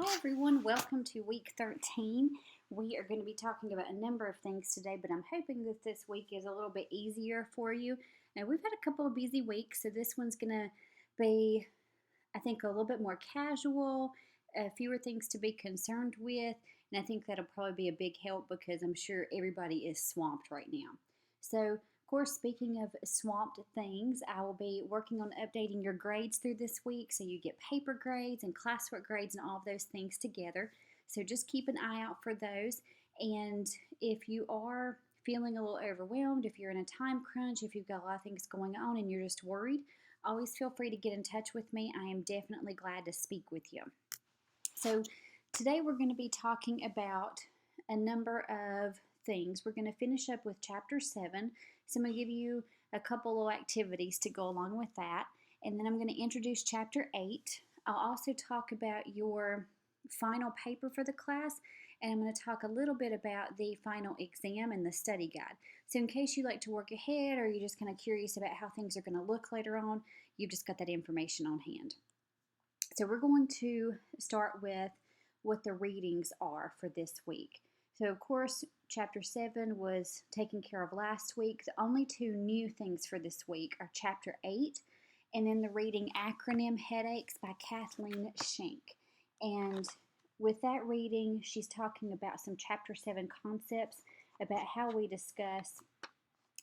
Hi everyone, welcome to week 13. We are going to be talking about a number of things today, but I'm hoping that this week is a little bit easier for you. Now, we've had a couple of busy weeks, so this one's going to be, I think, a little bit more casual, fewer things to be concerned with, and I think that'll probably be a big help because I'm sure everybody is swamped right now. So, of course, speaking of swamped things, I will be working on updating your grades through this week so you get paper grades and classwork grades and all of those things together. So just keep an eye out for those. And if you are feeling a little overwhelmed, if you're in a time crunch, if you've got a lot of things going on and you're just worried, always feel free to get in touch with me. I am definitely glad to speak with you. So today we're going to be talking about a number of things. We're going to finish up with chapter 7. So I'm going to give you a couple of activities to go along with that. And then I'm going to introduce chapter 8. I'll also talk about your final paper for the class. And I'm going to talk a little bit about the final exam and the study guide. So in case you like to work ahead or you're just kind of curious about how things are going to look later on, you've just got that information on hand. So we're going to start with what the readings are for this week. So of course, chapter 7 was taken care of last week. The only two new things for this week are chapter 8 and then the reading Acronym Headaches by Kathleen Schenk. And with that reading, she's talking about some chapter 7 concepts about how we discuss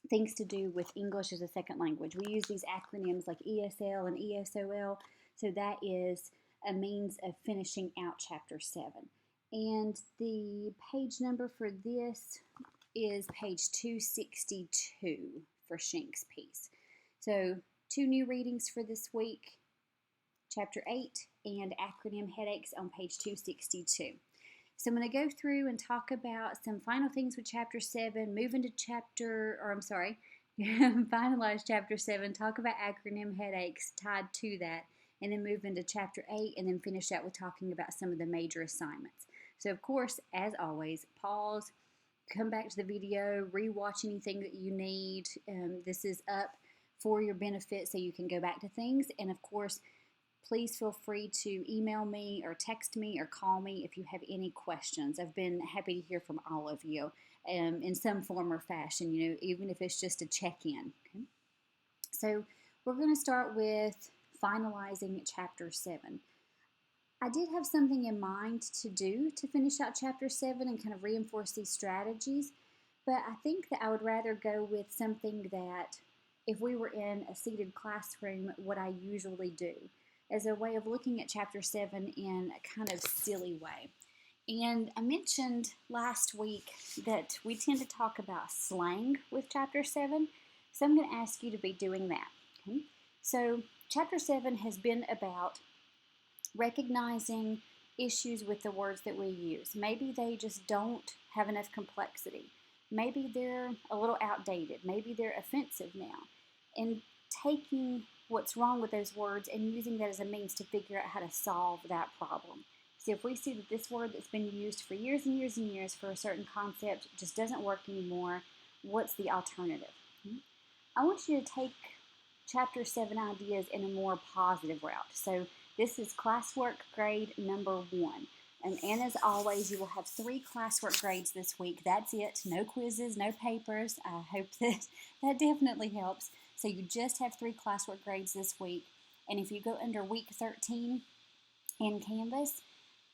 things to do with English as a second language. We use these acronyms like ESL and ESOL. So that is a means of finishing out chapter 7. And the page number for this is page 262 for Schenk's piece. So two new readings for this week, chapter 8 and Acronym Headaches on page 262. So I'm going to go through and talk about some final things with chapter 7, move into finalize chapter 7, talk about acronym headaches tied to that, and then move into chapter 8 and then finish out with talking about some of the major assignments. So of course, as always, pause, come back to the video, rewatch anything that you need. This is up for your benefit so you can go back to things. And of course, please feel free to email me or text me or call me if you have any questions. I've been happy to hear from all of you in some form or fashion, even if it's just a check-in. Okay? So we're going to start with finalizing chapter 7. I did have something in mind to do to finish out chapter 7 and kind of reinforce these strategies, but I think that I would rather go with something that if we were in a seated classroom, what I usually do, as a way of looking at chapter 7 in a kind of silly way. And I mentioned last week that we tend to talk about slang with chapter 7, so I'm going to ask you to be doing that. Okay? So chapter 7 has been about recognizing issues with the words that we use. Maybe they just don't have enough complexity. Maybe they're a little outdated. Maybe they're offensive now. And taking what's wrong with those words and using that as a means to figure out how to solve that problem. So if we see that this word that's been used for years and years and years for a certain concept just doesn't work anymore, what's the alternative? I want you to take chapter 7 ideas in a more positive route. So this is classwork grade number 1. And as always, you will have 3 classwork grades this week. That's it. No quizzes, no papers. I hope that definitely helps. So you just have 3 classwork grades this week. And if you go under week 13 in Canvas,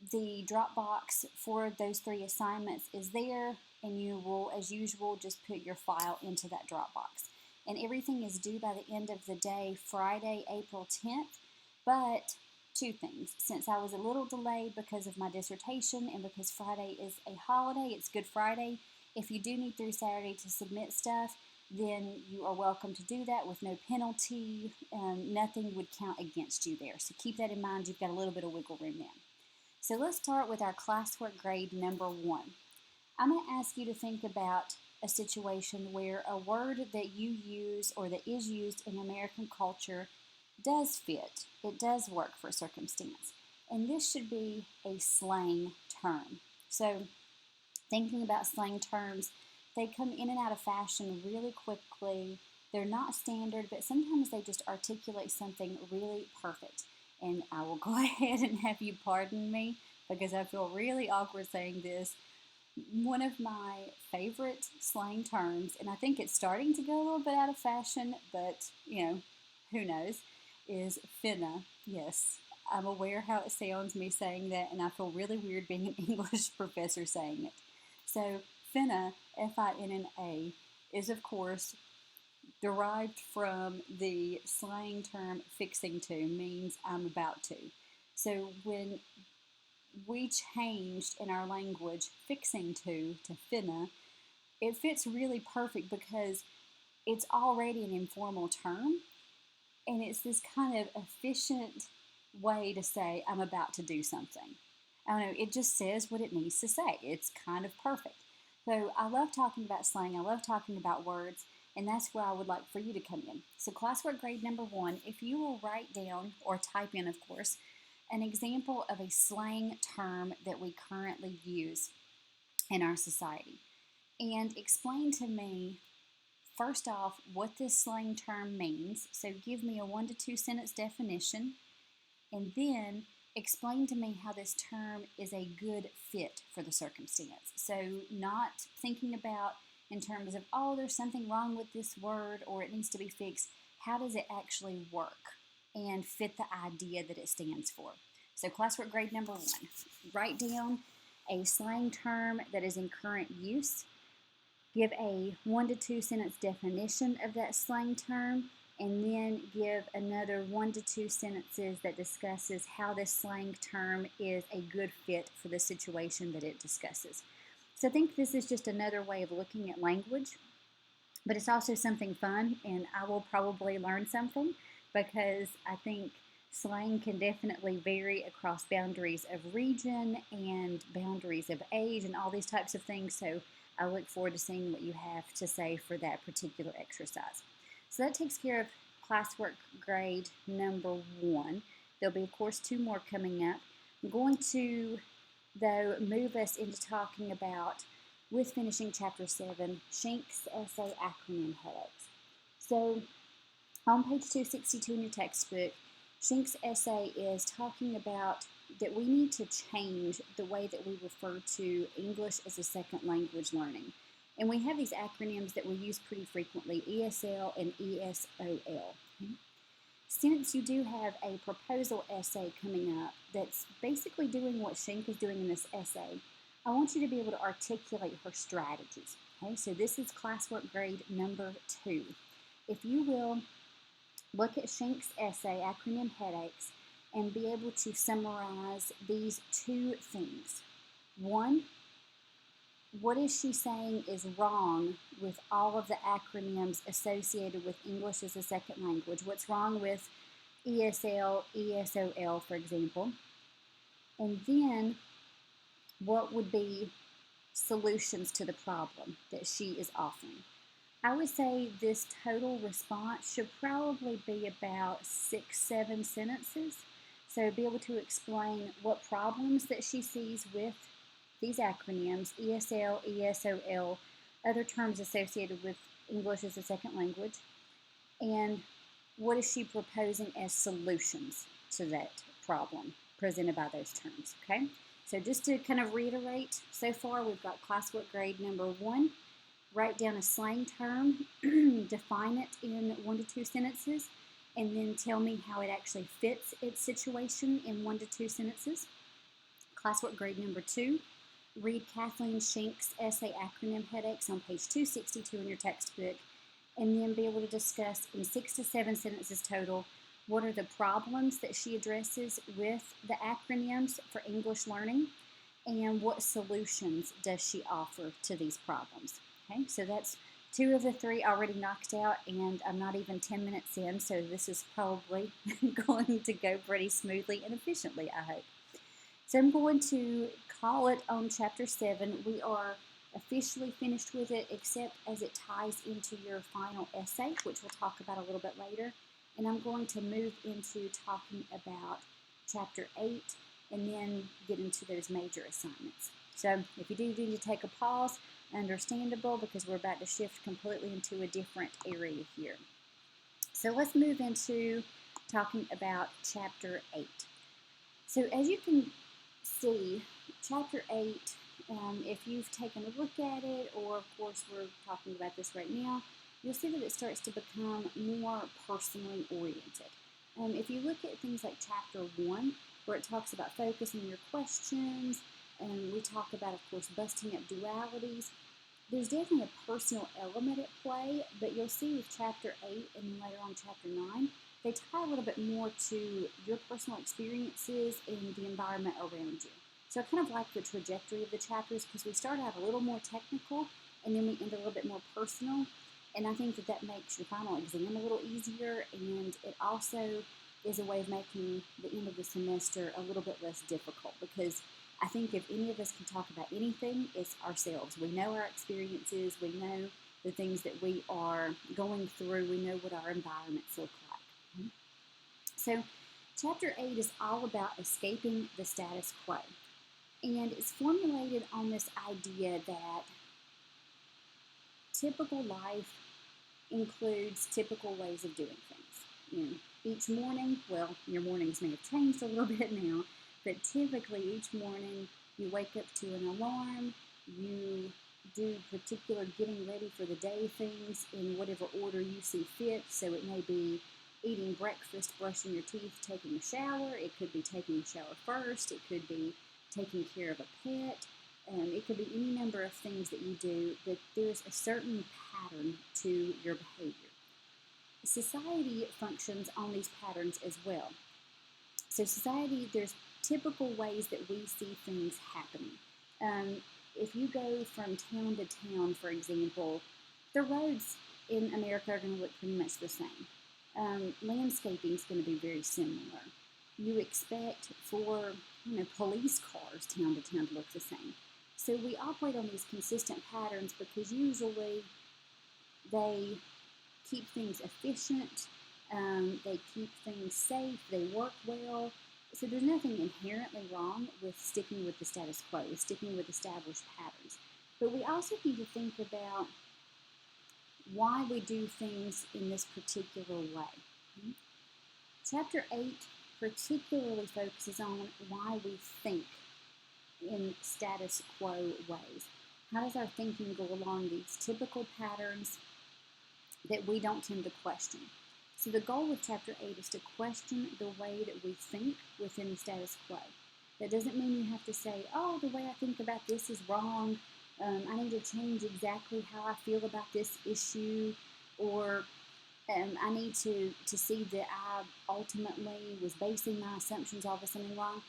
the Dropbox for those 3 assignments is there. And you will, as usual, just put your file into that Dropbox. And everything is due by the end of the day, Friday, April 10th. But 2 things. Since I was a little delayed because of my dissertation and because Friday is a holiday, it's Good Friday, if you do need through Saturday to submit stuff, then you are welcome to do that with no penalty. Nothing would count against you there. So keep that in mind. You've got a little bit of wiggle room there. So let's start with our classwork grade number 1. I'm going to ask you to think about a situation where a word that you use or that is used in American culture does fit. It does work for a circumstance. And this should be a slang term. So thinking about slang terms, they come in and out of fashion really quickly. They're not standard, but sometimes they just articulate something really perfect. And I will go ahead and have you pardon me, because I feel really awkward saying this. One of my favorite slang terms, and I think it's starting to go a little bit out of fashion, but who knows, is finna. Yes, I'm aware how it sounds me saying that, and I feel really weird being an English professor saying it. So, finna, Finna, is of course derived from the slang term fixing to, means I'm about to. So, when we changed in our language fixing to finna, it fits really perfect because it's already an informal term and it's this kind of efficient way to say I'm about to do something. I don't know, it just says what it needs to say. It's kind of perfect. So I love talking about slang, I love talking about words, and that's where I would like for you to come in. So classwork grade number 1, if you will write down or type in, of course, an example of a slang term that we currently use in our society. And explain to me, first off, what this slang term means. So give me a 1 to 2 sentence definition. And then explain to me how this term is a good fit for the circumstance. So not thinking about in terms of, oh, there's something wrong with this word or it needs to be fixed. How does it actually work and fit the idea that it stands for? So classwork grade number 1, write down a slang term that is in current use, give a 1 to 2 sentence definition of that slang term, and then give another 1 to 2 sentences that discusses how this slang term is a good fit for the situation that it discusses. So I think this is just another way of looking at language, but it's also something fun, and I will probably learn something because I think slang can definitely vary across boundaries of region and boundaries of age and all these types of things. So I look forward to seeing what you have to say for that particular exercise. So that takes care of classwork grade number 1. There'll be, of course, 2 more coming up. I'm going to, though, move us into talking about, with finishing chapter 7, Schenck's essay Acronym Headaches. So on page 262 in your textbook, Schenck's essay is talking about that we need to change the way that we refer to English as a second language learning. And we have these acronyms that we use pretty frequently, ESL and ESOL. Since you do have a proposal essay coming up that's basically doing what Schenck is doing in this essay, I want you to be able to articulate her strategies. Okay, so this is classwork grade number 2. If you will, look at Schenck's essay, Acronym Headaches, and be able to summarize these 2 things. 1, what is she saying is wrong with all of the acronyms associated with English as a second language? What's wrong with ESL, ESOL, for example? And then, what would be solutions to the problem that she is offering? I would say this total response should probably be about 6-7 sentences. So be able to explain what problems that she sees with these acronyms, ESL, ESOL, other terms associated with English as a second language, and what is she proposing as solutions to that problem presented by those terms, okay? So just to kind of reiterate, so far we've got classwork grade number 1, write down a slang term, define it in 1 to 2 sentences, and then tell me how it actually fits its situation in 1 to 2 sentences. Classwork grade number 2, read Kathleen Schenck's essay Acronym Headaches on page 262 in your textbook, and then be able to discuss in 6 to 7 sentences total what are the problems that she addresses with the acronyms for English learning, and what solutions does she offer to these problems. Okay, so that's 2 of the 3 already knocked out, and I'm not even 10 minutes in, so this is probably going to go pretty smoothly and efficiently, I hope. So I'm going to call it on chapter 7. We are officially finished with it, except as it ties into your final essay, which we'll talk about a little bit later. And I'm going to move into talking about chapter 8 and then get into those major assignments. So if you do need to take a pause, understandable, because we're about to shift completely into a different area here. So let's move into talking about chapter 8. So as you can see, chapter 8, if you've taken a look at it, or of course we're talking about this right now, you'll see that it starts to become more personally oriented. If you look at things like chapter 1, where it talks about focusing your questions, and we talk about, of course, busting up dualities, there's definitely a personal element at play, but you'll see with chapter 8 and then later on chapter 9, they tie a little bit more to your personal experiences and the environment around you. So I kind of like the trajectory of the chapters because we start out a little more technical and then we end a little bit more personal. And I think that that makes your final exam a little easier, and it also is a way of making the end of the semester a little bit less difficult, because I think if any of us can talk about anything, it's ourselves. We know our experiences, we know the things that we are going through, we know what our environments look like. So chapter 8 is all about escaping the status quo, and it's formulated on this idea that typical life includes typical ways of doing things. Each morning, well, your mornings may have changed a little bit now, but typically each morning you wake up to an alarm, you do particular getting ready for the day things in whatever order you see fit. So it may be eating breakfast, brushing your teeth, taking a shower. It could be taking a shower first. It could be taking care of a pet. It could be any number of things that you do, but there's a certain pattern to your behavior. Society functions on these patterns as well. So society, there's typical ways that we see things happening. If you go from town to town, for example, the roads in America are going to look pretty much the same. Landscaping is going to be very similar. You expect for police cars town to town to look the same. So we operate on these consistent patterns because usually they keep things efficient, they keep things safe, they work well. So there's nothing inherently wrong with sticking with the status quo, with sticking with established patterns. But we also need to think about why we do things in this particular way. Chapter 8 particularly focuses on why we think in status quo ways. How does our thinking go along these typical patterns that we don't tend to question? So the goal with chapter 8 is to question the way that we think within the status quo. That doesn't mean you have to say, oh, the way I think about this is wrong. I need to change exactly how I feel about this issue, or I need to see that I ultimately was basing my assumptions off of something wrong.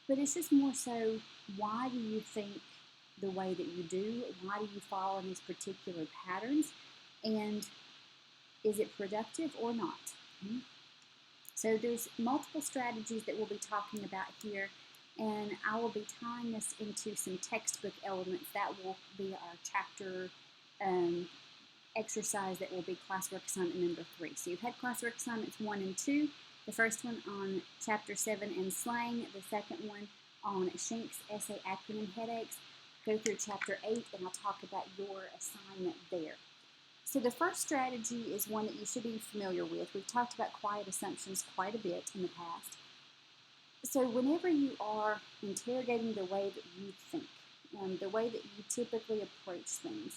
But it's just more so, why do you think the way that you do? Why do you follow these particular patterns? And is it productive or not? So there's multiple strategies that we'll be talking about here, and I will be tying this into some textbook elements. That will be our chapter exercise that will be classwork assignment number 3. So you've had classwork assignments 1 and 2. The first one on chapter 7 and slang, the second one on Schenck's essay acronym headaches. Go through chapter 8 and I'll talk about your assignment there. So the first strategy is one that you should be familiar with. We've talked about quiet assumptions quite a bit in the past. So whenever you are interrogating the way that you think, the way that you typically approach things,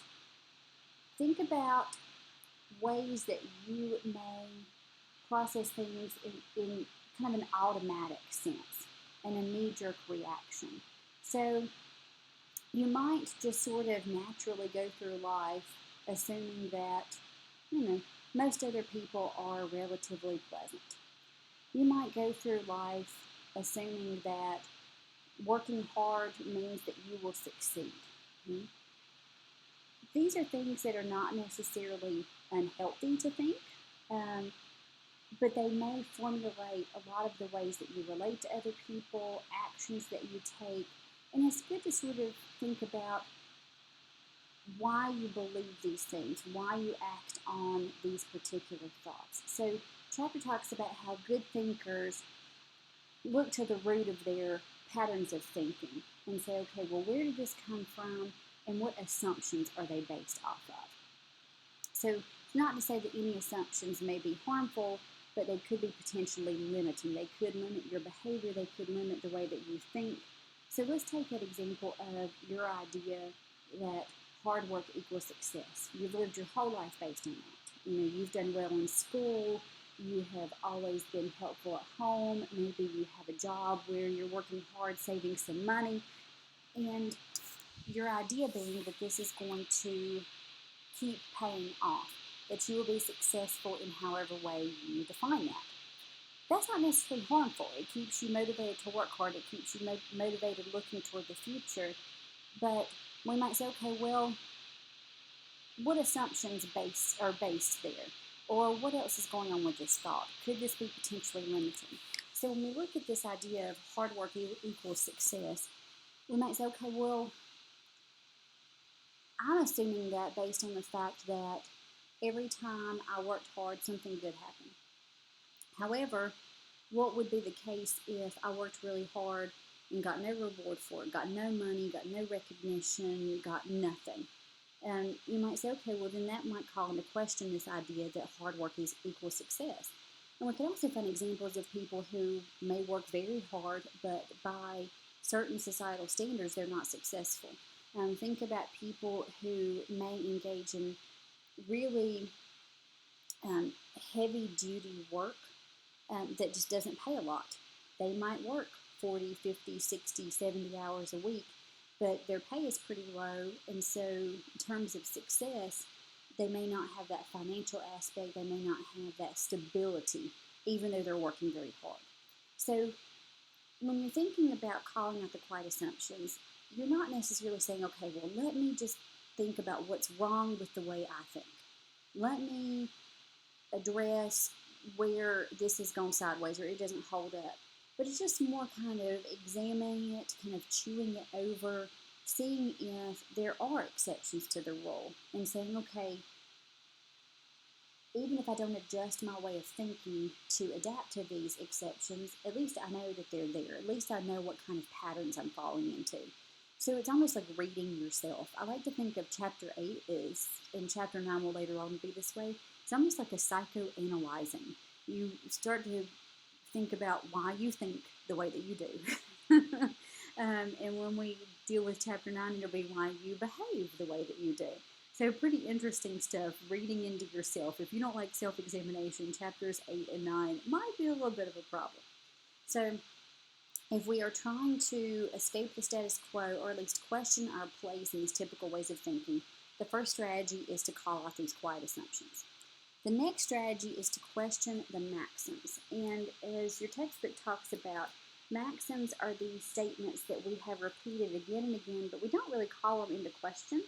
think about ways that you may process things in kind of an automatic sense and a knee-jerk reaction. So you might just sort of naturally go through life assuming that, most other people are relatively pleasant. You might go through life assuming that working hard means that you will succeed. These are things that are not necessarily unhealthy to think, but they may formulate a lot of the ways that you relate to other people, actions that you take, and it's good to sort of think about why you believe these things, why you act on these particular thoughts. So chapter talks about how good thinkers look to the root of their patterns of thinking and say, okay, well, where did this come from and what assumptions are they based off of? So it's not to say that any assumptions may be harmful, but they could be potentially limiting. They could limit your behavior. They could limit the way that you think. So let's take that example of your idea that hard work equals success. You've lived your whole life based on that. You've done well in school. You have always been helpful at home. Maybe you have a job where you're working hard, saving some money. And your idea being that this is going to keep paying off, that you will be successful in however way you define that. That's not necessarily harmful. It keeps you motivated to work hard. It keeps you motivated looking toward the future. But we might say, okay, well, what assumptions are based there? Or what else is going on with this thought? Could this be potentially limiting? So when we look at this idea of hard work equals success, we might say, okay, well, I'm assuming that based on the fact that every time I worked hard, something good happened. However, what would be the case if I worked really hard and got no reward for it, got no money, got no recognition, got nothing? And you might say, okay, well, then that might call into question this idea that hard work is equals success. And we can also find examples of people who may work very hard, but by certain societal standards, they're not successful. Think about people who may engage in really heavy-duty work that just doesn't pay a lot. They might work 40, 50, 60, 70 hours a week, but their pay is pretty low, and so in terms of success, they may not have that financial aspect, they may not have that stability, even though they're working very hard. So when you're thinking about calling out the quiet assumptions, you're not necessarily saying, okay, well, let me just think about what's wrong with the way I think. Let me address where this has gone sideways or it doesn't hold up. But it's just more kind of examining it, kind of chewing it over, seeing if there are exceptions to the rule, and saying, okay, even if I don't adjust my way of thinking to adapt to these exceptions, at least I know that they're there. At least I know what kind of patterns I'm falling into. So it's almost like reading yourself. I like to think of chapter 8 is, and chapter 9 will later on be this way. It's almost like a psychoanalyzing. You start to think about why you think the way that you do. And when we deal with chapter 9, it'll be why you behave the way that you do. So pretty interesting stuff, reading into yourself. If you don't like self-examination, chapters 8 and 9 might be a little bit of a problem. So if we are trying to escape the status quo, or at least question our place in these typical ways of thinking, the first strategy is to call out these quiet assumptions. The next strategy is to question the maxims. And as your textbook talks about, maxims are these statements that we have repeated again and again, but we don't really call them into question.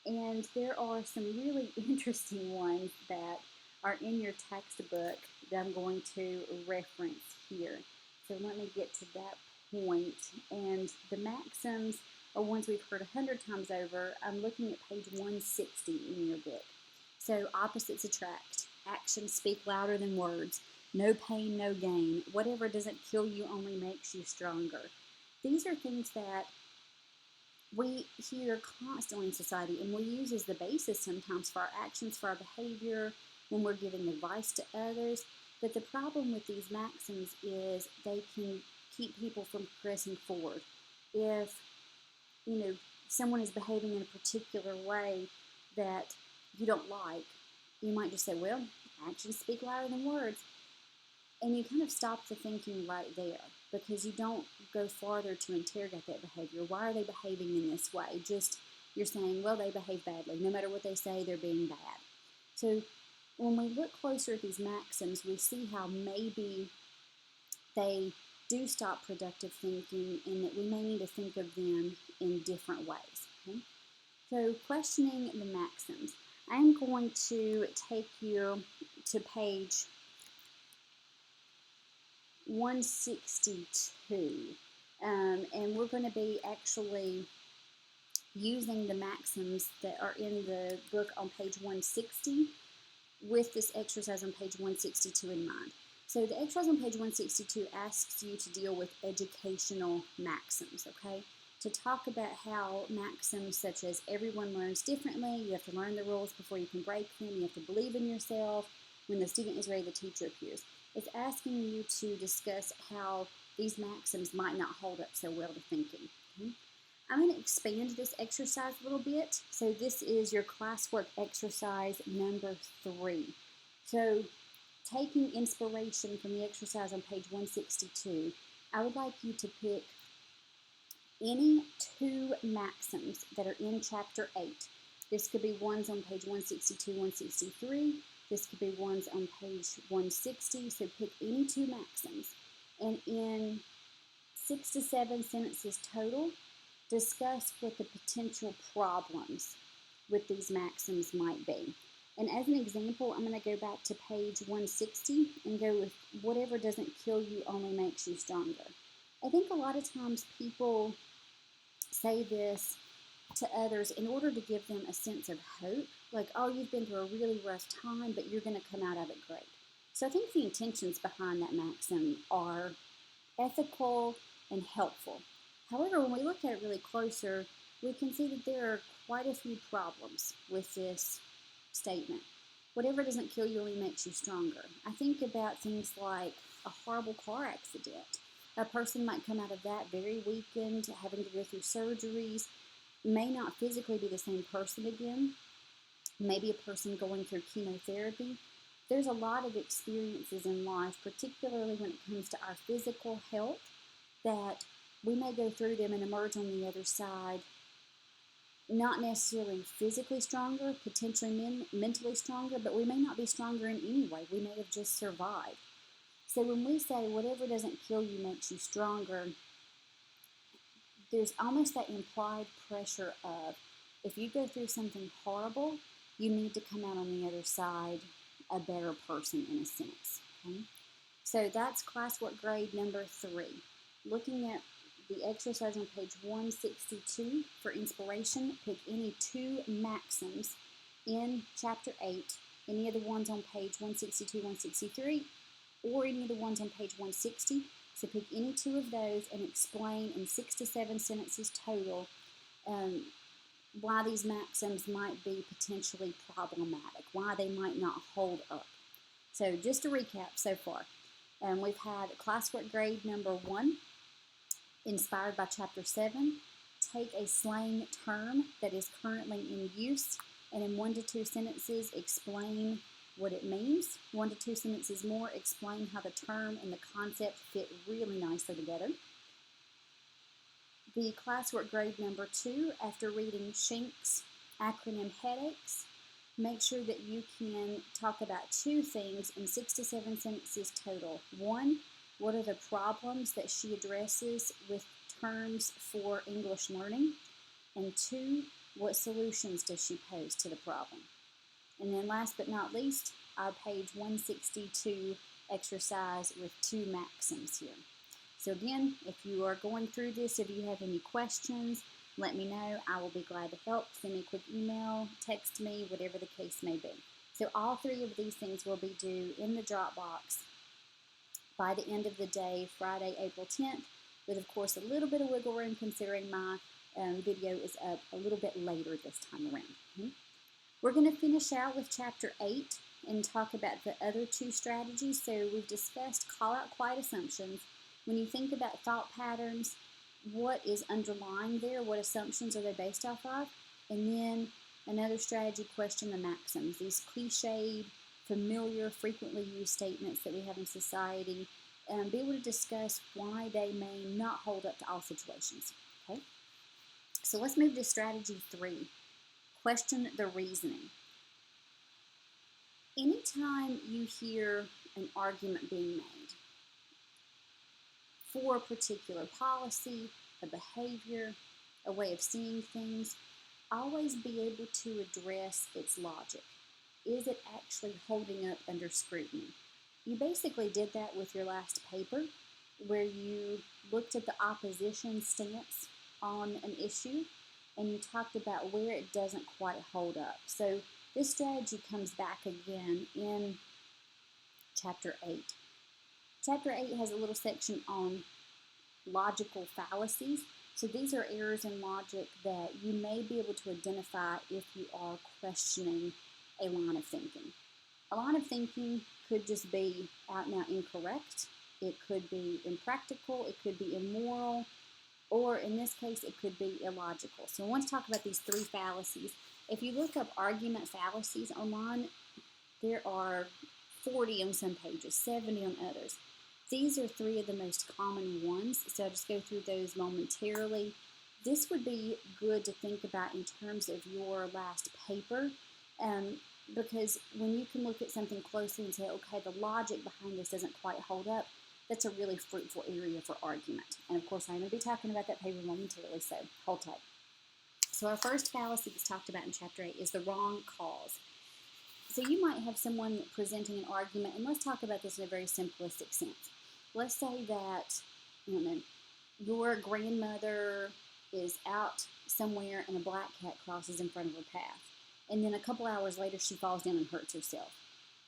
And there are some really interesting ones that are in your textbook that I'm going to reference here. So let me get to that point. And the maxims are ones we've heard 100 times over. I'm looking at page 160 in your book. So opposites attract. Actions speak louder than words. No pain, no gain. Whatever doesn't kill you only makes you stronger. These are things that we hear constantly in society, and we use as the basis sometimes for our actions, for our behavior, when we're giving advice to others. But the problem with these maxims is they can keep people from progressing forward. If, someone is behaving in a particular way that you don't like, you might just say, well, actions speak louder than words. And you kind of stop the thinking right there, because you don't go farther to interrogate that behavior. Why are they behaving in this way? Just, you're saying, well, they behave badly. No matter what they say, they're being bad. So when we look closer at these maxims, we see how maybe they do stop productive thinking, and that we may need to think of them in different ways. Okay? So questioning the maxims. I'm going to take you to page 162, and we're going to be actually using the maxims that are in the book on page 160 with this exercise on page 162 in mind. So the exercise on page 162 asks you to deal with educational maxims, okay? To talk about how maxims such as everyone learns differently, you have to learn the rules before you can break them, you have to believe in yourself, when the student is ready, the teacher appears. It's asking you to discuss how these maxims might not hold up so well to thinking. expand this exercise a little bit. So this is your classwork exercise number 3. So taking inspiration from the exercise on page 162, I would like you to pick any 2 maxims that are in chapter 8. This could be ones on page 162, 163. This could be ones on page 160. So pick any 2 maxims. And in 6 to 7 sentences total, discuss what the potential problems with these maxims might be. And as an example, I'm going to go back to page 160 and go with whatever doesn't kill you only makes you stronger. I think a lot of times people say this to others in order to give them a sense of hope, like, oh, you've been through a really rough time, but you're going to come out of it great. So I think the intentions behind that maxim are ethical and helpful. However, when we look at it really closer, we can see that there are quite a few problems with this statement. Whatever doesn't kill you only makes you stronger. I think about things like a horrible car accident. A person might come out of that very weakened, having to go through surgeries, may not physically be the same person again. Maybe a person going through chemotherapy. There's a lot of experiences in life, particularly when it comes to our physical health, that we may go through them and emerge on the other side not necessarily physically stronger, potentially mentally stronger, but we may not be stronger in any way. We may have just survived. So when we say whatever doesn't kill you makes you stronger, there's almost that implied pressure of if you go through something horrible, you need to come out on the other side a better person in a sense. Okay? So that's classwork grade number 3. Looking at the exercise on page 162 for inspiration, pick any 2 maxims in chapter 8, any of the ones on page 162, 163, or any of the ones on page 160. So pick any 2 of those and explain in 6 to 7 sentences total why these maxims might be potentially problematic, why they might not hold up. So just to recap so far, we've had classwork grade number 1, inspired by chapter 7. Take a slang term that is currently in use and in 1 to 2 sentences explain what it means. 1 to 2 sentences more explain how the term and the concept fit really nicely together. The classwork grade number 2, after reading Schenk's acronym headaches, make sure that you can talk about 2 things in 6 to 7 sentences total. 1, what are the problems that she addresses with terms for English learning? And 2, what solutions does she pose to the problem? And then last but not least, our page 162 exercise with 2 maxims here. So again, if you are going through this, if you have any questions, let me know. I will be glad to help. Send me a quick email, text me, whatever the case may be. So all 3 of these things will be due in the Dropbox by the end of the day, Friday, April 10th, with, of course, a little bit of wiggle room considering my video is up a little bit later this time around. We're going to finish out with Chapter 8 and talk about the other 2 strategies. So we've discussed call out quiet assumptions. When you think about thought patterns, what is underlying there? What assumptions are they based off of? And then another strategy, question the maxims. These cliched, familiar, frequently used statements that we have in society, be able to discuss why they may not hold up to all situations. Okay? So let's move to strategy 3. Question the reasoning. Anytime you hear an argument being made for a particular policy, a behavior, a way of seeing things, always be able to address its logic. Is it actually holding up under scrutiny? You basically did that with your last paper, where you looked at the opposition's stance on an issue, and you talked about where it doesn't quite hold up. So this strategy comes back again in Chapter 8. Chapter 8 has a little section on logical fallacies. So these are errors in logic that you may be able to identify if you are questioning a line of thinking. A line of thinking could just be out and out incorrect. It could be impractical. It could be immoral. or in this case, it could be illogical. So I want to talk about these three fallacies. If you look up argument fallacies online, there are 40 on some pages, 70 on others. These are three of the most common ones, so I'll just go through those momentarily. This would be good to think about in terms of your last paper, because when you can look at something closely and say, okay, the logic behind this doesn't quite hold up, that's a really fruitful area for argument. And of course, I'm going to be talking about that paper momentarily, so hold tight. So our first fallacy that's talked about in Chapter 8 is the wrong cause. So you might have someone presenting an argument, and let's talk about this in a very simplistic sense. Let's say that, your grandmother is out somewhere and a black cat crosses in front of her path. And then a couple hours later, she falls down and hurts herself.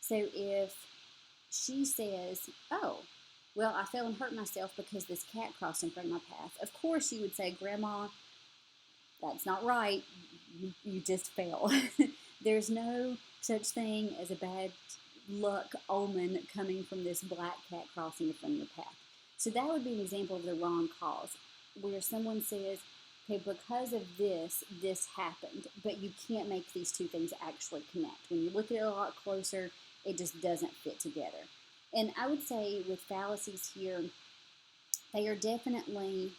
So if she says, oh, well, I fell and hurt myself because this cat crossed in front of my path, of course you would say, Grandma, that's not right. You just fell. There's no such thing as a bad luck omen coming from this black cat crossing in front of your path. So that would be an example of the wrong cause, where someone says, okay, because of this, this happened, but you can't make these two things actually connect. When you look at it a lot closer, it just doesn't fit together. And I would say with fallacies here, they are definitely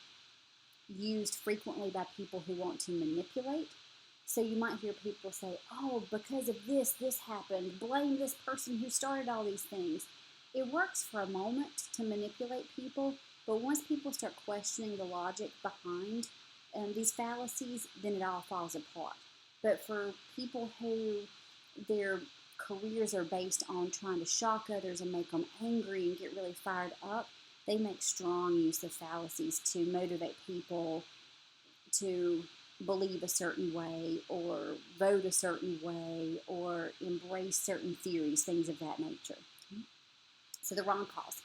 used frequently by people who want to manipulate. So you might hear people say, oh, because of this, this happened. Blame this person who started all these things. It works for a moment to manipulate people, but once people start questioning the logic behind these fallacies, then it all falls apart. But for people who their careers are based on trying to shock others and make them angry and get really fired up, they make strong use of fallacies to motivate people to believe a certain way or vote a certain way or embrace certain theories, things of that nature. So the wrong cause.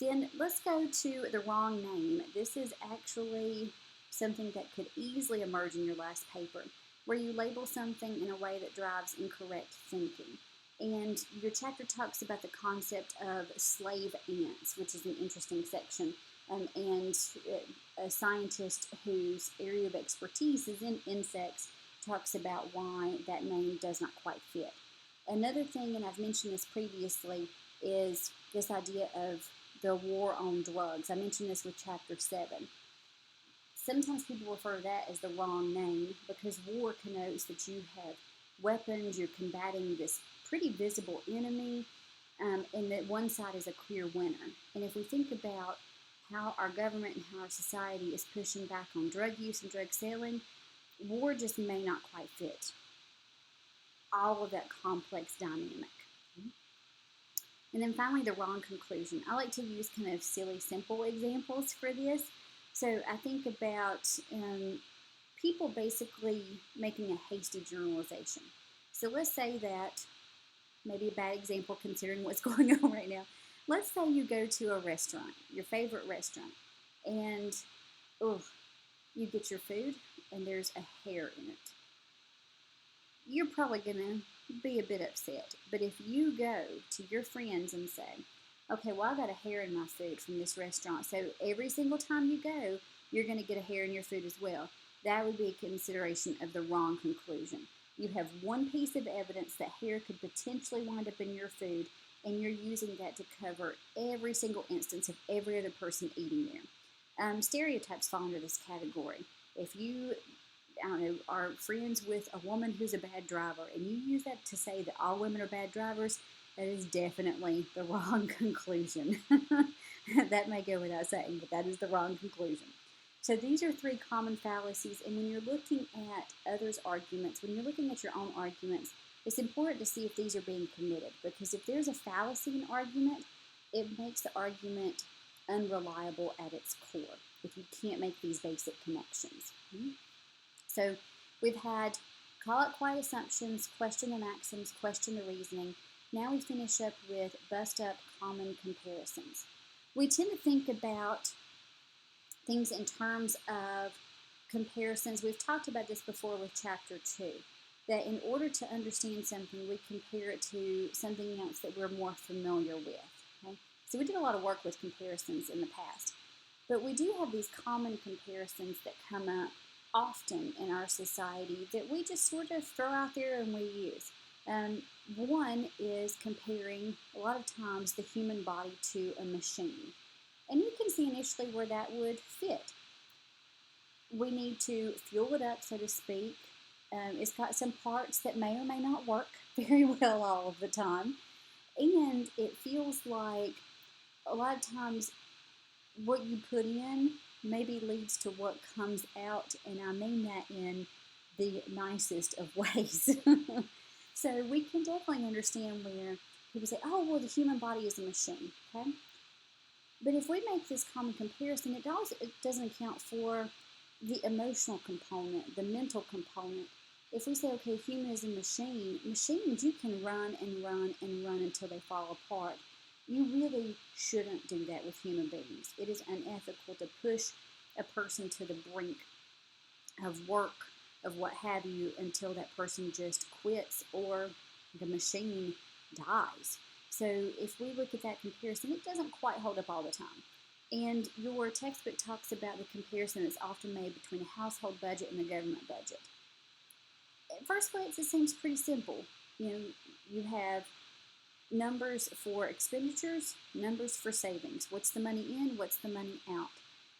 Then let's go to the wrong name. This is actually something that could easily emerge in your last paper, where you label something in a way that drives incorrect thinking. And your chapter talks about the concept of slave ants, which is an interesting section. And a scientist whose area of expertise is in insects talks about why that name does not quite fit. Another thing, and I've mentioned this previously, is this idea of the war on drugs. I mentioned this with Chapter 7. Sometimes people refer to that as the wrong name because war connotes that you have weapons, you're combating this pretty visible enemy, and that one side is a clear winner. And if we think about how our government and how our society is pushing back on drug use and drug selling, war just may not quite fit all of that complex dynamic. And then finally, the wrong conclusion. I like to use kind of silly, simple examples for this. So I think about people basically making a hasty generalization. So let's say that, maybe a bad example considering what's going on right now. Let's say you go to a restaurant, your favorite restaurant, and you get your food and there's a hair in it. You're probably going to be a bit upset. But if you go to your friends and say, okay, well, I got a hair in my food from this restaurant, so every single time you go, you're going to get a hair in your food as well. That would be a consideration of the wrong conclusion. You have one piece of evidence that hair could potentially wind up in your food, and you're using that to cover every single instance of every other person eating there. Stereotypes fall into this category. If you, are friends with a woman who's a bad driver, and you use that to say that all women are bad drivers, that is definitely the wrong conclusion. That may go without saying, but that is the wrong conclusion. So these are three common fallacies, and when you're looking at others' arguments, when you're looking at your own arguments, it's important to see if these are being committed, because if there's a fallacy in an argument, it makes the argument unreliable at its core, if you can't make these basic connections. So we've had call it quiet assumptions, question the maxims, question the reasoning. Now we finish up with bust up common comparisons. We tend to think about things in terms of comparisons. We've talked about this before with Chapter 2, that in order to understand something, we compare it to something else that we're more familiar with. Okay? So we did a lot of work with comparisons in the past. But we do have these common comparisons that come up often in our society that we just sort of throw out there and we use. Um, One is comparing a lot of times the human body to a machine. And you can see initially where that would fit. We need to fuel it up, so to speak. It's got some parts that may or may not work very well all of the time. And it feels like a lot of times what you put in maybe leads to what comes out, and I mean that in the nicest of ways. So we can definitely understand where people say, oh, well, the human body is a machine, okay? But if we make this common comparison, it doesn't account for the emotional component, the mental component. If we say, okay, human is a machine, machines you can run and run and run until they fall apart. You really shouldn't do that with human beings. It is unethical to push a person to the brink of work, of what have you, until that person just quits or the machine dies. So if we look at that comparison, it doesn't quite hold up all the time. And your textbook talks about the comparison that's often made between a household budget and the government budget. At first glance, it seems pretty simple. You have numbers for expenditures, numbers for savings. What's the money in? What's the money out?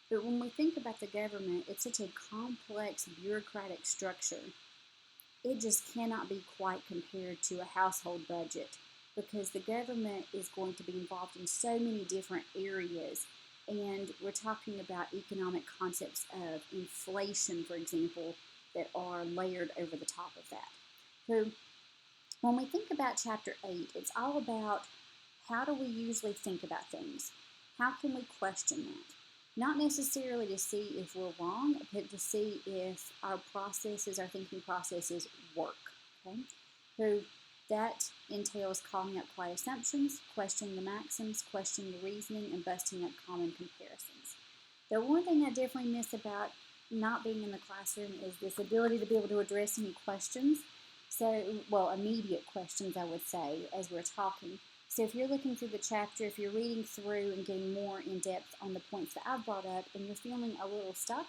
But when we think about the government, it's such a complex bureaucratic structure. It just cannot be quite compared to a household budget because the government is going to be involved in so many different areas. And we're talking about economic concepts of inflation, for example, that are layered over the top of that. So when we think about chapter 8, it's all about how do we usually think about things? How can we question that? Not necessarily to see if we're wrong, but to see if our processes, our thinking processes work. Okay? So that entails calling out quite assumptions, questioning the maxims, questioning the reasoning, and busting up common comparisons. The one thing I definitely miss about not being in the classroom is this ability to be able to address any questions. So, well, immediate questions, I would say, as we're talking. So if you're looking through the chapter, if you're reading through and getting more in depth on the points that I've brought up and you're feeling a little stuck,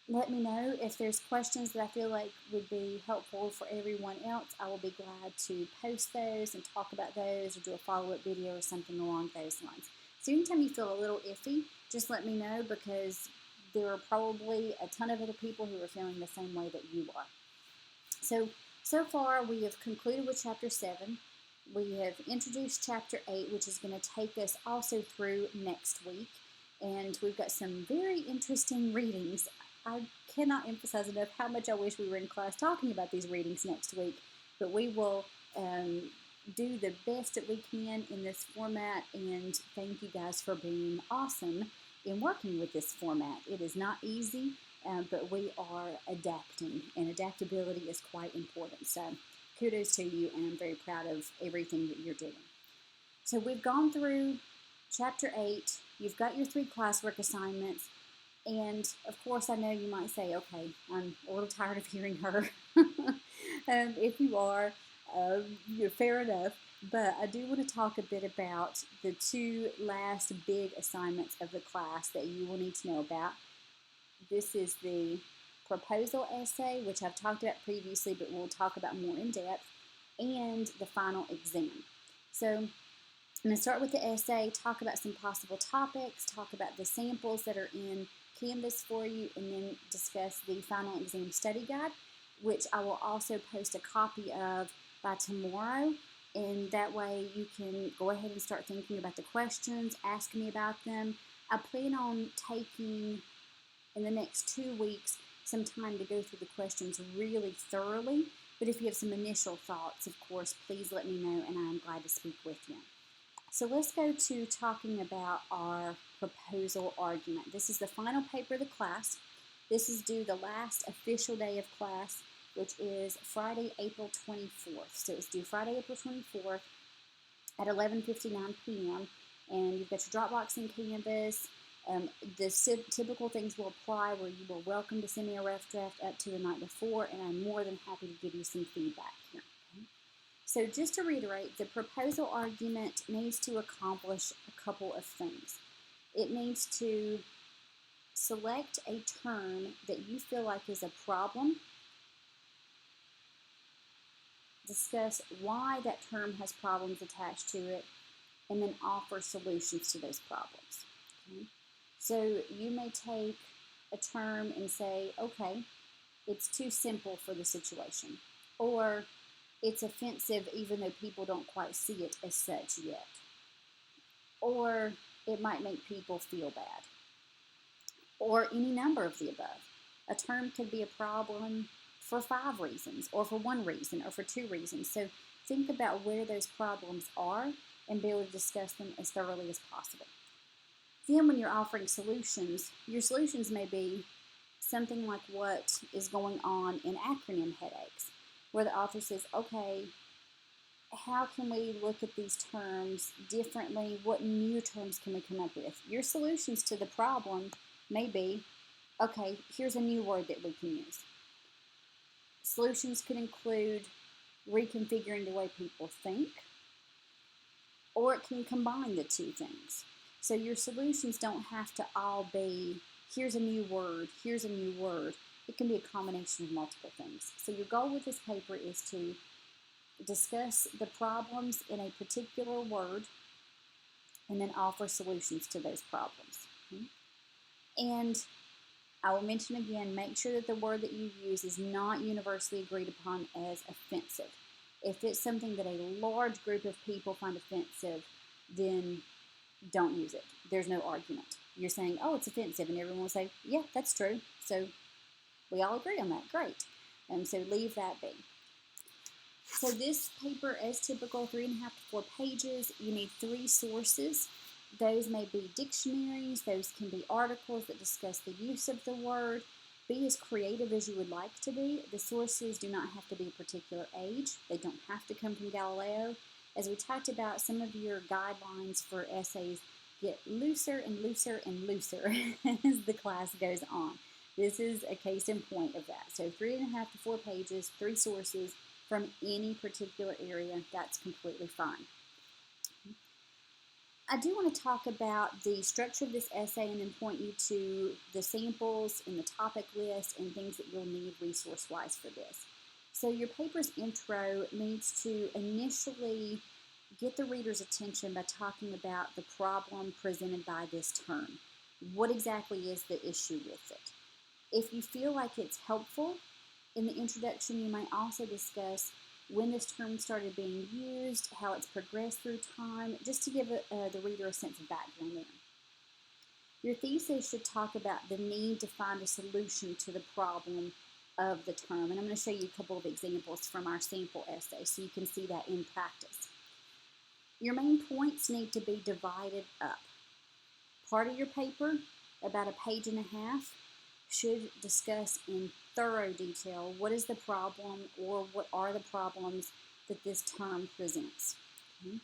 let me know. If there's questions that I feel like would be helpful for everyone else, I will be glad to post those and talk about those or do a follow-up video or something along those lines. So anytime you feel a little iffy, just let me know because there are probably a ton of other people who are feeling the same way that you are. So far we have concluded with chapter 7. We have introduced chapter 8, which is going to take us also through next week. And we've got some very interesting readings. I cannot emphasize enough how much I wish we were in class talking about these readings next week. But we will do the best that we can in this format. And thank you guys for being awesome in working with this format. It is not easy, but we are adapting. And adaptability is quite important. So kudos to you, and I'm very proud of everything that you're doing. So we've gone through chapter 8. You've got your 3 classwork assignments. And, of course, I know you might say, okay, I'm a little tired of hearing her. If you are, you're fair enough. But I do want to talk a bit about the 2 last big assignments of the class that you will need to know about. This is the proposal essay, which I've talked about previously, but we'll talk about more in depth, and the final exam. So I'm going to start with the essay, talk about some possible topics, talk about the samples that are in Canvas for you, and then discuss the final exam study guide, which I will also post a copy of by tomorrow. And that way you can go ahead and start thinking about the questions, ask me about them. I plan on taking, in the next 2 weeks, some time to go through the questions really thoroughly. But if you have some initial thoughts, of course, please let me know, and I'm glad to speak with you. So let's go to talking about our proposal argument. This is the final paper of the class. This is due the last official day of class, which is Friday, April 24th. So it's due Friday, April 24th at 11:59 p.m. And you've got your Dropbox and Canvas. The typical things will apply where you will welcome to send me a rough draft up to the night before, and I'm more than happy to give you some feedback here. Okay? So just to reiterate, the proposal argument needs to accomplish a couple of things. It needs to select a term that you feel like is a problem, discuss why that term has problems attached to it, and then offer solutions to those problems. Okay? So you may take a term and say, okay, it's too simple for the situation, or it's offensive even though people don't quite see it as such yet, or it might make people feel bad, or any number of the above. A term could be a problem for 5 reasons, or for 1 reason, or for 2 reasons. So think about where those problems are and be able to discuss them as thoroughly as possible. Then when you're offering solutions, your solutions may be something like what is going on in acronym headaches, where the author says, okay, how can we look at these terms differently? What new terms can we come up with? Your solutions to the problem may be, okay, here's a new word that we can use. Solutions could include reconfiguring the way people think, or it can combine the 2 things. So your solutions don't have to all be, here's a new word, here's a new word. It can be a combination of multiple things. So your goal with this paper is to discuss the problems in a particular word and then offer solutions to those problems. And I will mention again, make sure that the word that you use is not universally agreed upon as offensive. If it's something that a large group of people find offensive, then don't use it. There's no argument. You're saying, oh, it's offensive, and everyone will say, yeah, that's true. So we all agree on that. Great. So leave that be. So this paper, as typical, 3.5 to 4 pages. You need 3 sources. Those may be dictionaries. Those can be articles that discuss the use of the word. Be as creative as you would like to be. The sources do not have to be a particular age. They don't have to come from Galileo. As we talked about, some of your guidelines for essays get looser and looser and looser as the class goes on. This is a case in point of that. So 3.5 to 4 pages, 3 sources from any particular area, that's completely fine. I do want to talk about the structure of this essay and then point you to the samples and the topic list and things that you'll need resource-wise for this. So your paper's intro needs to initially get the reader's attention by talking about the problem presented by this term. What exactly is the issue with it? If you feel like it's helpful, in the introduction you might also discuss when this term started being used, how it's progressed through time, just to give the reader a sense of background there. Your thesis should talk about the need to find a solution to the problem of the term. And I'm going to show you a couple of examples from our sample essay so you can see that in practice. Your main points need to be divided up. Part of your paper, about 1.5 pages, should discuss in thorough detail what is the problem or what are the problems that this term presents. Okay.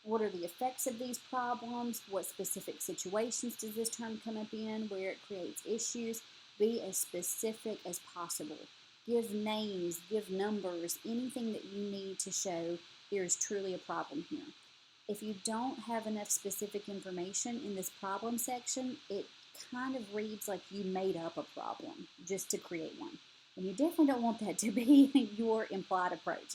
What are the effects of these problems? What specific situations does this term come up in where it creates issues? Be as specific as possible. Give names, give numbers, anything that you need to show there is truly a problem here. If you don't have enough specific information in this problem section, it kind of reads like you made up a problem just to create one. And you definitely don't want that to be your implied approach.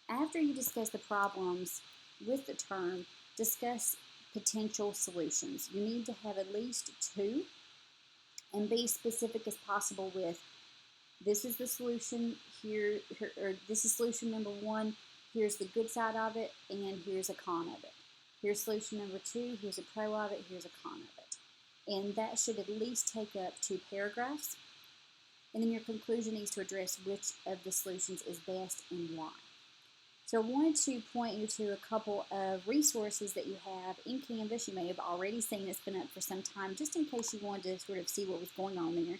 After you discuss the problems with the term, discuss potential solutions. You need to have at least 2 and be specific as possible with this is the solution here, or this is solution number 1, here's the good side of it, and here's a con of it. Here's solution number 2, here's a pro of it, here's a con of it. And that should at least take up 2 paragraphs. And then your conclusion needs to address which of the solutions is best and why. So I wanted to point you to a couple of resources that you have in Canvas. You may have already seen it's been up for some time, just in case you wanted to sort of see what was going on there.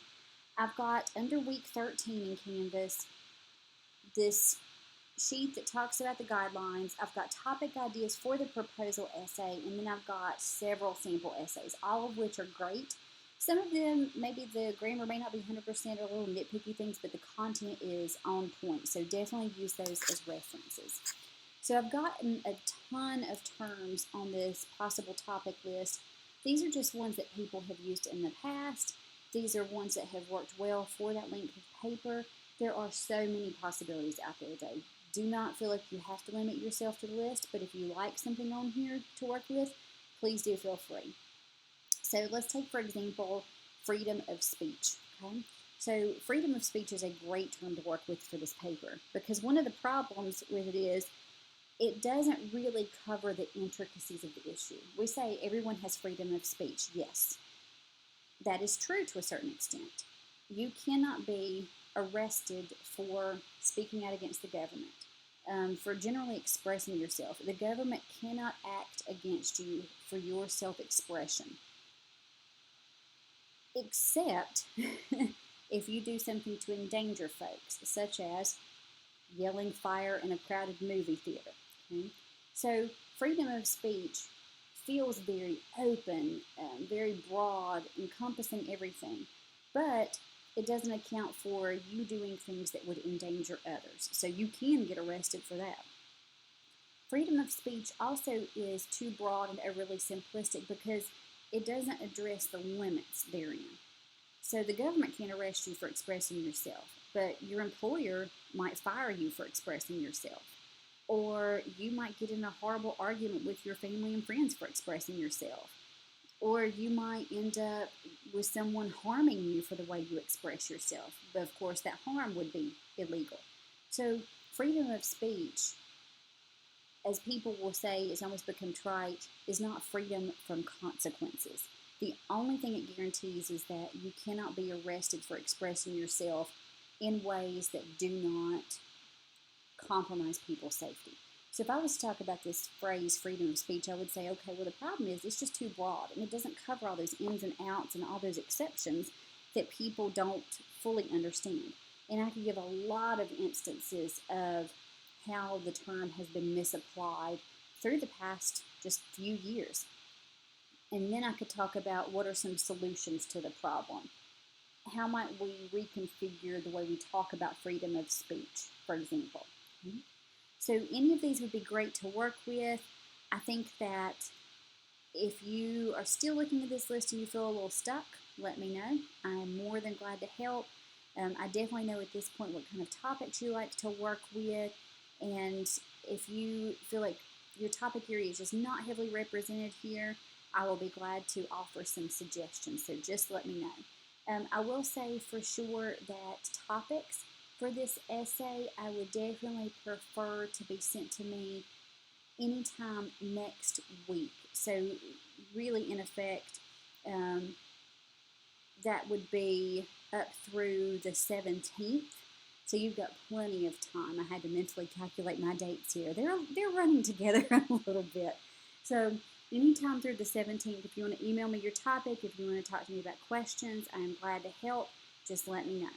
I've got under week 13 in Canvas this sheet that talks about the guidelines. I've got topic ideas for the proposal essay, and then I've got several sample essays, all of which are great. Some of them, maybe the grammar may not be 100% or little nitpicky things, but the content is on point. So definitely use those as references. So I've gotten a ton of terms on this possible topic list. These are just ones that people have used in the past. These are ones that have worked well for that length of paper. There are so many possibilities out there, though. Do not feel like you have to limit yourself to the list, but if you like something on here to work with, please do feel free. So let's take, for example, freedom of speech. Okay? So freedom of speech is a great term to work with for this paper, because one of the problems with it is it doesn't really cover the intricacies of the issue. We say everyone has freedom of speech. Yes, that is true to a certain extent. You cannot be arrested for speaking out against the government, for generally expressing yourself. The government cannot act against you for your self-expression, except if you do something to endanger folks, such as yelling fire in a crowded movie theater. Okay? So freedom of speech feels very open, very broad, encompassing everything, but it doesn't account for you doing things that would endanger others. So you can get arrested for that. Freedom of speech also is too broad and overly simplistic because it doesn't address the limits therein. So the government can't arrest you for expressing yourself, but your employer might fire you for expressing yourself. Or you might get in a horrible argument with your family and friends for expressing yourself. Or you might end up with someone harming you for the way you express yourself. But of course, that harm would be illegal. So freedom of speech, as people will say, it's almost become trite, is not freedom from consequences. The only thing it guarantees is that you cannot be arrested for expressing yourself in ways that do not compromise people's safety. So if I was to talk about this phrase, freedom of speech, I would say, okay, well, the problem is it's just too broad, and it doesn't cover all those ins and outs and all those exceptions that people don't fully understand. And I could give a lot of instances of how the term has been misapplied through the past just few years. And then I could talk about what are some solutions to the problem. How might we reconfigure the way we talk about freedom of speech, for example? So any of these would be great to work with. I think that if you are still looking at this list and you feel a little stuck, let me know. I am more than glad to help. I definitely know at this point what kind of topics you like to work with. And if you feel like your topic area is just not heavily represented here, I will be glad to offer some suggestions. So just let me know. I will say for sure that topics for this essay, I would definitely prefer to be sent to me anytime next week. So really, in effect, that would be up through the 17th. So you've got plenty of time. I had to mentally calculate my dates here. They're running together a little bit. So anytime through the 17th, if you want to email me your topic, if you want to talk to me about questions, I am glad to help. Just let me know.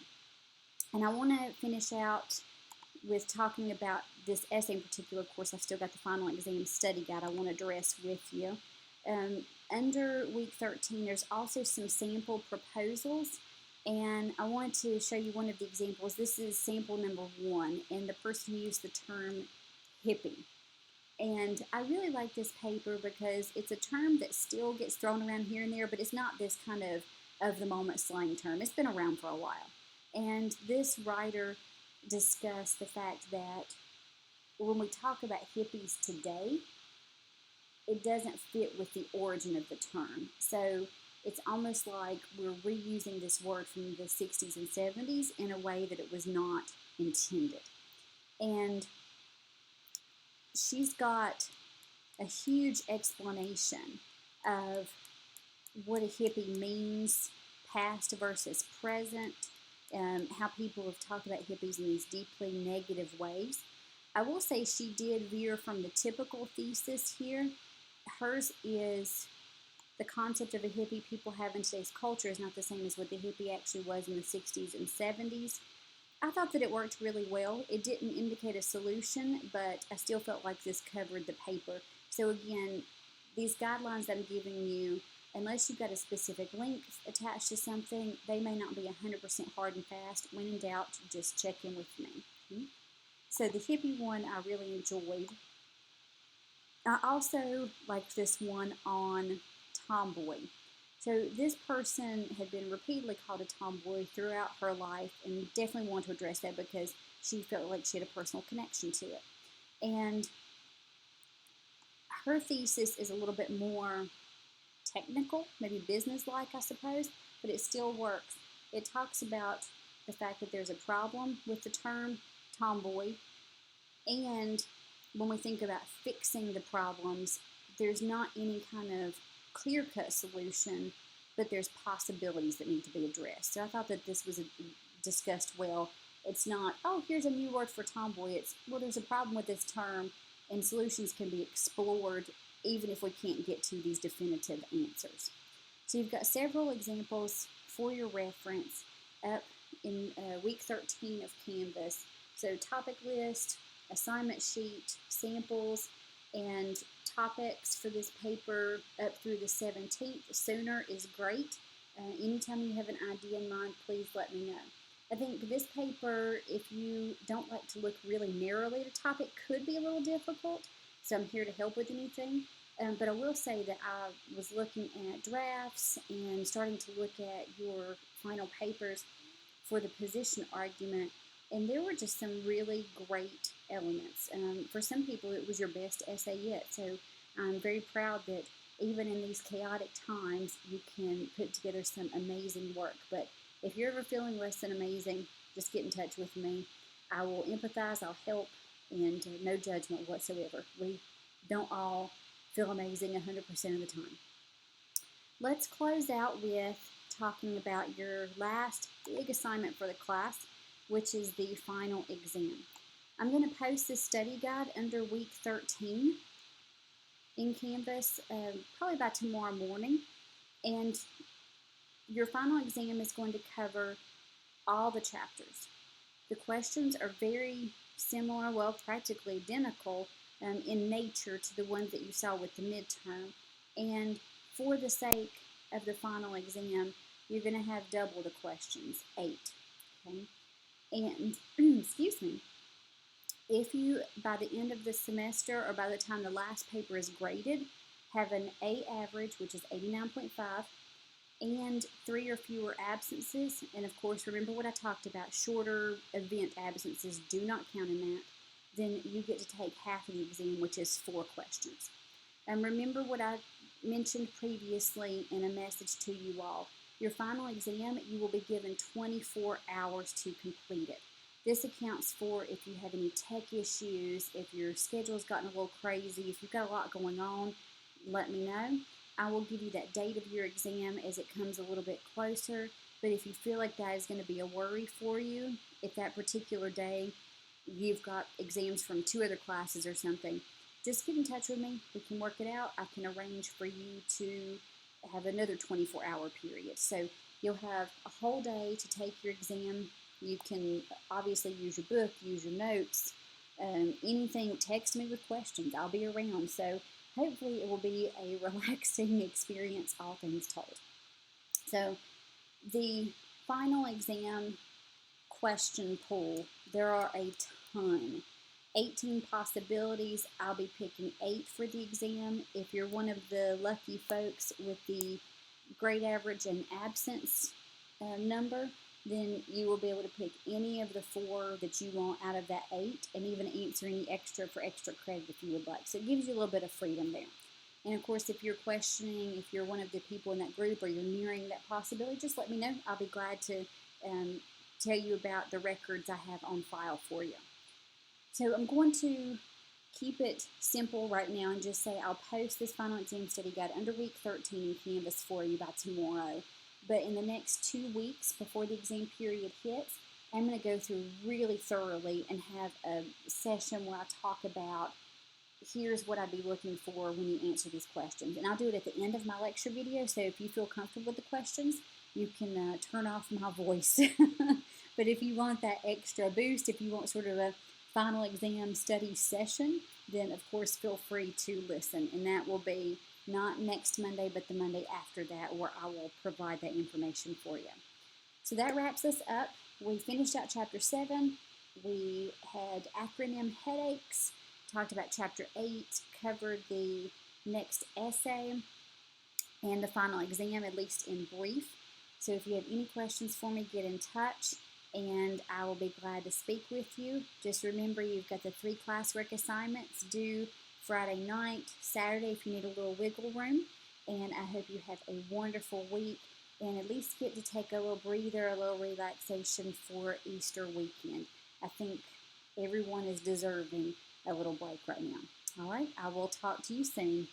And I want to finish out with talking about this essay in particular. Of course, I've still got the final exam study guide I want to address with you. Under week 13, there's also some sample proposals. And I wanted to show you one of the examples. This is sample number 1, and the person used the term hippie. And I really like this paper because it's a term that still gets thrown around here and there, but it's not this kind of the moment slang term. It's been around for a while. And this writer discussed the fact that when we talk about hippies today, it doesn't fit with the origin of the term. So it's almost like we're reusing this word from the 60s and 70s in a way that it was not intended. And she's got a huge explanation of what a hippie means, past versus present, how people have talked about hippies in these deeply negative ways. I will say she did veer from the typical thesis here. Hers is the concept of a hippie people have in today's culture is not the same as what the hippie actually was in the 60s and 70s. I thought that it worked really well. It didn't indicate a solution, but I still felt like this covered the paper. So again, these guidelines I'm giving you, unless you've got a specific link attached to something, they may not be 100% hard and fast. When in doubt, just check in with me. So the hippie one I really enjoyed. I also like this one on tomboy. So this person had been repeatedly called a tomboy throughout her life and definitely wanted to address that because she felt like she had a personal connection to it. And her thesis is a little bit more technical, maybe business-like, I suppose, but it still works. It talks about the fact that there's a problem with the term tomboy, and when we think about fixing the problems, there's not any kind of clear-cut solution, but there's possibilities that need to be addressed. So I thought that this was discussed well. It's not, oh, here's a new word for tomboy. It's, well, there's a problem with this term, and solutions can be explored even if we can't get to these definitive answers. So you've got several examples for your reference up in week 13 of Canvas. So topic list, assignment sheet, samples, and topics for this paper up through the 17th. Sooner is great. Anytime you have an idea in mind, please let me know. I think this paper, if you don't like to look really narrowly at a topic, could be a little difficult. So I'm here to help with anything. But I will say that I was looking at drafts and starting to look at your final papers for the position argument, and there were just some really great elements. For some people, it was your best essay yet. So I'm very proud that even in these chaotic times, you can put together some amazing work. But if you're ever feeling less than amazing, just get in touch with me. I will empathize, I'll help, and no judgment whatsoever. We don't all feel amazing 100% of the time. Let's close out with talking about your last big assignment for the class, which is the final exam. I'm going to post this study guide under week 13 in Canvas probably by tomorrow morning, and your final exam is going to cover all the chapters. The questions are very similar, well, practically identical in nature to the ones that you saw with the midterm. And for the sake of the final exam, you're going to have double the questions, 8. Okay? And, excuse me, if you, by the end of the semester or by the time the last paper is graded, have an A average, which is 89.5, and 3 or fewer absences, and of course, remember what I talked about, shorter event absences do not count in that, then you get to take half of the exam, which is 4 questions. And remember what I mentioned previously in a message to you all. Your final exam, you will be given 24 hours to complete it. This accounts for if you have any tech issues, if your schedule's gotten a little crazy, if you've got a lot going on, let me know. I will give you that date of your exam as it comes a little bit closer, but if you feel like that is going to be a worry for you, if that particular day you've got exams from 2 other classes or something, just get in touch with me. We can work it out. I can arrange for you to have another 24-hour period. So you'll have a whole day to take your exam. You can obviously use your book, use your notes, anything, text me with questions. I'll be around. So hopefully it will be a relaxing experience, all things told. So the final exam question pool, there are a ton. 18 possibilities. I'll be picking 8 for the exam. If you're one of the lucky folks with the grade average and absence number, then you will be able to pick any of the 4 that you want out of that 8 and even answer any extra for extra credit if you would like. So it gives you a little bit of freedom there. And of course, if you're questioning, if you're one of the people in that group or you're nearing that possibility, just let me know. I'll be glad to tell you about the records I have on file for you. So I'm going to keep it simple right now and just say I'll post this final exam study guide under week 13 in Canvas for you by tomorrow. But in the next 2 weeks before the exam period hits, I'm going to go through really thoroughly and have a session where I talk about here's what I'd be looking for when you answer these questions. And I'll do it at the end of my lecture video, so if you feel comfortable with the questions, you can turn off my voice. But if you want that extra boost, if you want sort of a final exam study session, then of course feel free to listen. And that will be not next Monday, but the Monday after that, where I will provide that information for you. So that wraps us up. We finished out Chapter 7. We had acronym headaches, talked about Chapter 8, covered the next essay, and the final exam, at least in brief. So if you have any questions for me, get in touch and I will be glad to speak with you. Just remember, you've got the 3 classwork assignments due Friday night, Saturday if you need a little wiggle room. And I hope you have a wonderful week and at least get to take a little breather, a little relaxation for Easter weekend. I think everyone is deserving a little break right now. All right, I will talk to you soon.